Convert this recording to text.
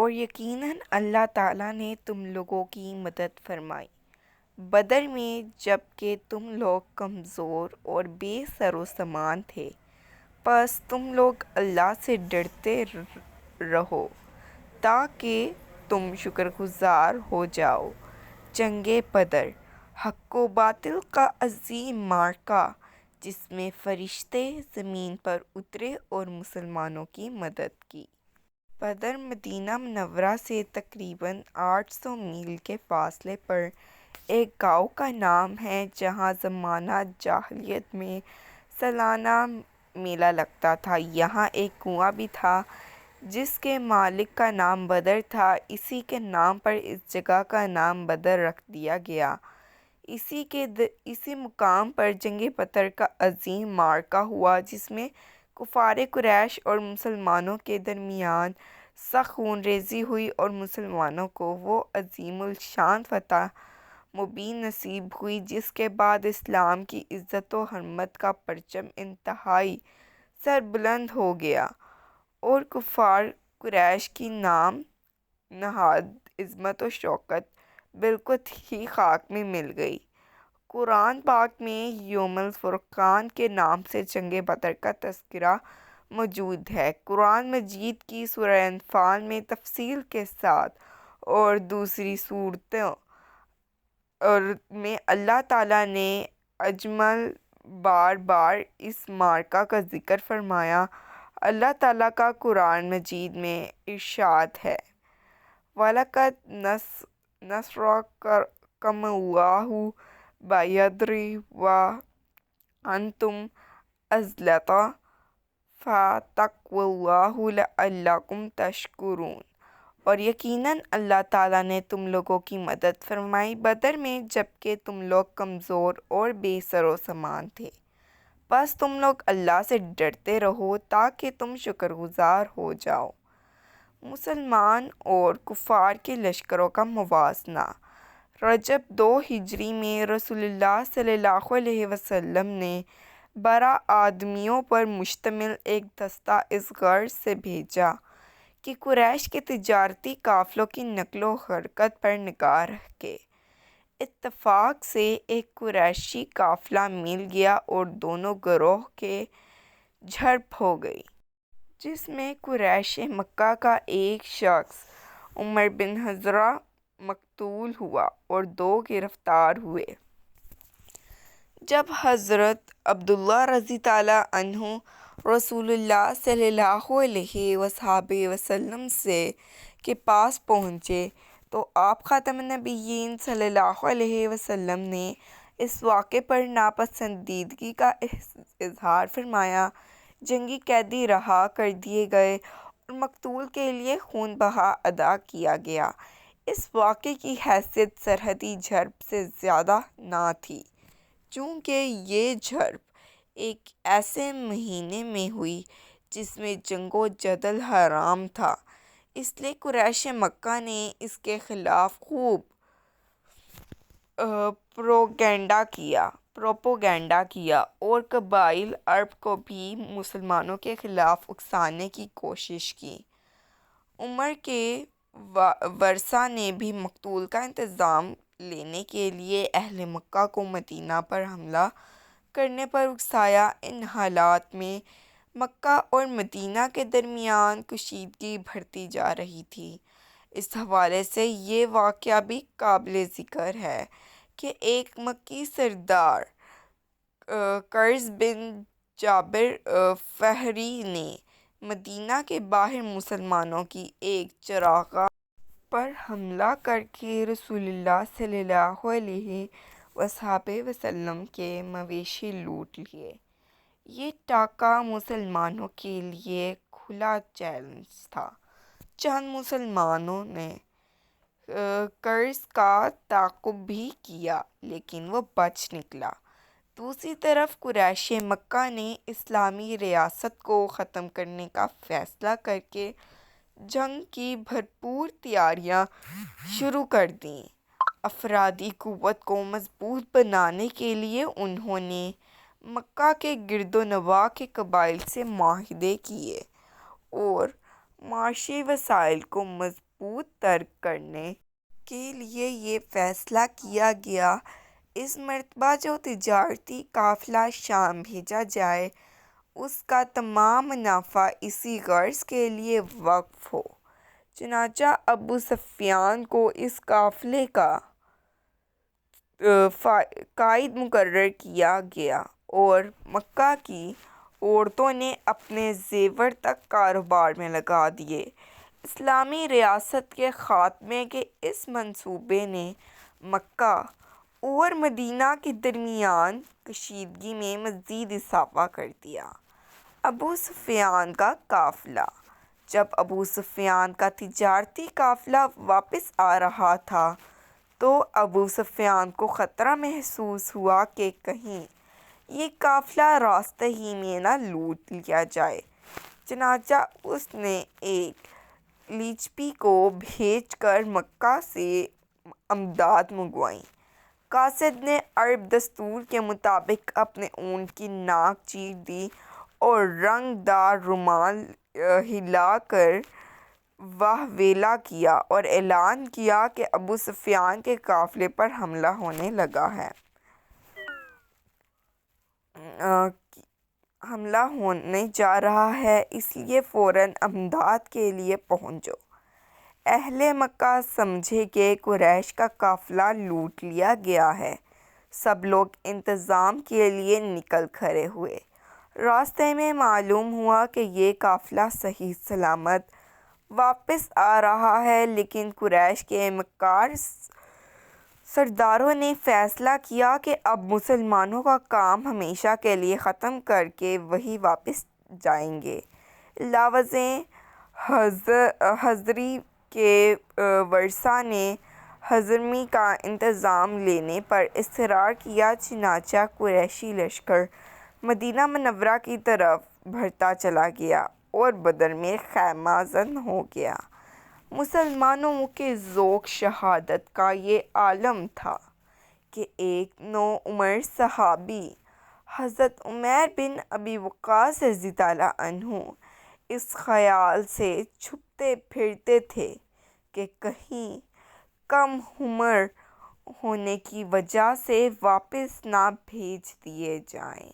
اور یقیناً اللہ تعالیٰ نے تم لوگوں کی مدد فرمائی بدر میں جب کہ تم لوگ کمزور اور بے سر و سامان تھے، پس تم لوگ اللہ سے ڈرتے رہو تاکہ تم شکر گزار ہو جاؤ۔ جنگ بدر حق و باطل کا عظیم معرکہ جس میں فرشتے زمین پر اترے اور مسلمانوں کی مدد کی۔ بدر مدینہ منورہ سے تقریباً 800 میل کے فاصلے پر ایک گاؤں کا نام ہے جہاں زمانہ جاہلیت میں سالانہ میلہ لگتا تھا۔ یہاں ایک کنواں بھی تھا جس کے مالک کا نام بدر تھا، اسی کے نام پر اس جگہ کا نام بدر رکھ دیا گیا۔ اسی مقام پر جنگ بدر کا عظیم معرکہ ہوا جس میں کفار قریش اور مسلمانوں کے درمیان سخت خون ریزی ہوئی اور مسلمانوں کو وہ عظیم الشان فتح مبین نصیب ہوئی جس کے بعد اسلام کی عزت و حرمت کا پرچم انتہائی سربلند ہو گیا اور کفار قریش کی نام نہاد عظمت و شوکت بالکل ہی خاک میں مل گئی۔ قرآن پاک میں یوم الفرقان کے نام سے جنگ بدر کا تذکرہ موجود ہے۔ قرآن مجید کی سورہ انفال میں تفصیل کے ساتھ اور دوسری سورتوں میں اللہ تعالیٰ نے اجمل بار بار اس معرکہ کا ذکر فرمایا۔ اللہ تعالیٰ کا قرآن مجید میں ارشاد ہے، وَلَقَدْ نَصَرَكُمُ اللَّهُ بِبَدْرٍ وَأَنْتُمْ أَذِلَّةٌ فَاتَّقُوا اللَّهَ لَعَلَّكُمْ تَشْكُرُونَ۔ اور یقیناً اللہ تعالیٰ نے تم لوگوں کی مدد فرمائی بدر میں جب کہ تم لوگ کمزور اور بے سر و سامان تھے، بس تم لوگ اللہ سے ڈرتے رہو تاکہ تم شکر گزار ہو جاؤ۔ مسلمان اور کفار کے لشکروں کا موازنہ۔ رجب 2 ہجری میں رسول اللہ صلی اللہ علیہ وسلم نے 12 آدمیوں پر مشتمل ایک دستہ اس غرض سے بھیجا کہ قریش کے تجارتی قافلوں کی نقل و حرکت پر نگاہ رکھے۔ اتفاق سے ایک قریشی قافلہ مل گیا اور دونوں گروہ کی جھڑپ ہو گئی، جس میں قریش مکہ کا ایک شخص عمر بن حضرہ مقتول ہوا اور 2 گرفتار ہوئے۔ جب حضرت عبداللہ رضی اللہ عنہ رسول اللہ صلی اللہ علیہ وآلہ وسلم کے پاس پہنچے تو آپ خاتم النبیین صلی اللہ علیہ وسلم نے اس واقعے پر ناپسندیدگی کا اظہار فرمایا۔ جنگی قیدی رہا کر دیے گئے اور مقتول کے لیے خون بہا ادا کیا گیا۔ اس واقعے کی حیثیت سرحدی جھڑپ سے زیادہ نہ تھی، چونکہ یہ جھڑپ ایک ایسے مہینے میں ہوئی جس میں جنگ و جدل حرام تھا، اس لیے قریش مکہ نے اس کے خلاف خوب پروپیگنڈا کیا اور قبائل عرب کو بھی مسلمانوں کے خلاف اکسانے کی کوشش کی۔ عمر کے ورثاء نے بھی مقتول کا انتقام لینے کے لیے اہل مکہ کو مدینہ پر حملہ کرنے پر اکسایا۔ ان حالات میں مکہ اور مدینہ کے درمیان کشیدگی بڑھتی جا رہی تھی۔ اس حوالے سے یہ واقعہ بھی قابل ذکر ہے کہ ایک مکی سردار قرظ بن جابر فہری نے مدینہ کے باہر مسلمانوں کی ایک چراگاہ پر حملہ کر کے رسول اللہ صلی اللہ علیہ وآلہ وسلم کے مویشی لوٹ لیے۔ یہ ٹاکہ مسلمانوں کے لیے کھلا چیلنج تھا۔ چند مسلمانوں نے قرظ کا تعاقب بھی کیا لیکن وہ بچ نکلا۔ دوسری طرف قریش مکہ نے اسلامی ریاست کو ختم کرنے کا فیصلہ کر کے جنگ کی بھرپور تیاریاں شروع کر دیں۔ افرادی قوت کو مضبوط بنانے کے لیے انہوں نے مکہ کے گرد و نواح کے قبائل سے معاہدے کیے اور معاشی وسائل کو تبوک ترک کرنے کے لیے یہ فیصلہ کیا گیا۔ اس مرتبہ جو تجارتی قافلہ شام بھیجا جائے اس کا تمام منافع اسی غرض کے لیے وقف ہو۔ چنانچہ ابو سفیان کو اس قافلے کا قائد مقرر کیا گیا اور مکہ کی عورتوں نے اپنے زیور تک کاروبار میں لگا دیے۔ اسلامی ریاست کے خاتمے کے اس منصوبے نے مکہ اور مدینہ کے درمیان کشیدگی میں مزید اضافہ کر دیا۔ ابو سفیان کا قافلہ۔ جب ابو سفیان کا تجارتی قافلہ واپس آ رہا تھا تو ابو سفیان کو خطرہ محسوس ہوا کہ کہیں یہ قافلہ راستے ہی میں نہ لوٹ لیا جائے۔ چنانچہ اس نے ایک لیچپی کو بھیج کر مکہ سے امداد منگوائی۔ قاصد نے عرب دستور کے مطابق اپنے اونٹ کی ناک چیر دی اور رنگ دار رومال ہلا کر واہ ویلا کیا اور اعلان کیا کہ ابو سفیان کے قافلے پر حملہ ہونے لگا ہے۔ حملہ ہونے جا رہا ہے، اس لیے فوراً امداد کے لیے پہنچو۔ اہل مکہ سمجھے کہ قریش کا قافلہ لوٹ لیا گیا ہے۔ سب لوگ انتظام کے لیے نکل کھڑے ہوئے۔ راستے میں معلوم ہوا کہ یہ قافلہ صحیح سلامت واپس آ رہا ہے، لیکن قریش کے مکار سرداروں نے فیصلہ کیا کہ اب مسلمانوں کا کام ہمیشہ کے لیے ختم کر کے وہی واپس جائیں گے۔ لاوزیں حضری کے ورثاء نے حضرمی کا انتظام لینے پر اصرار کیا، چنانچہ قریشی لشکر مدینہ منورہ کی طرف بڑھتا چلا گیا اور بدر میں خیمہ زن ہو گیا۔ مسلمانوں کے ذوق شہادت کا یہ عالم تھا کہ ایک نوعمر صحابی حضرت عمیر بن ابی وقاص رضی اللہ عنہ اس خیال سے چھپتے پھرتے تھے کہ کہیں کم عمر ہونے کی وجہ سے واپس نہ بھیج دیے جائیں۔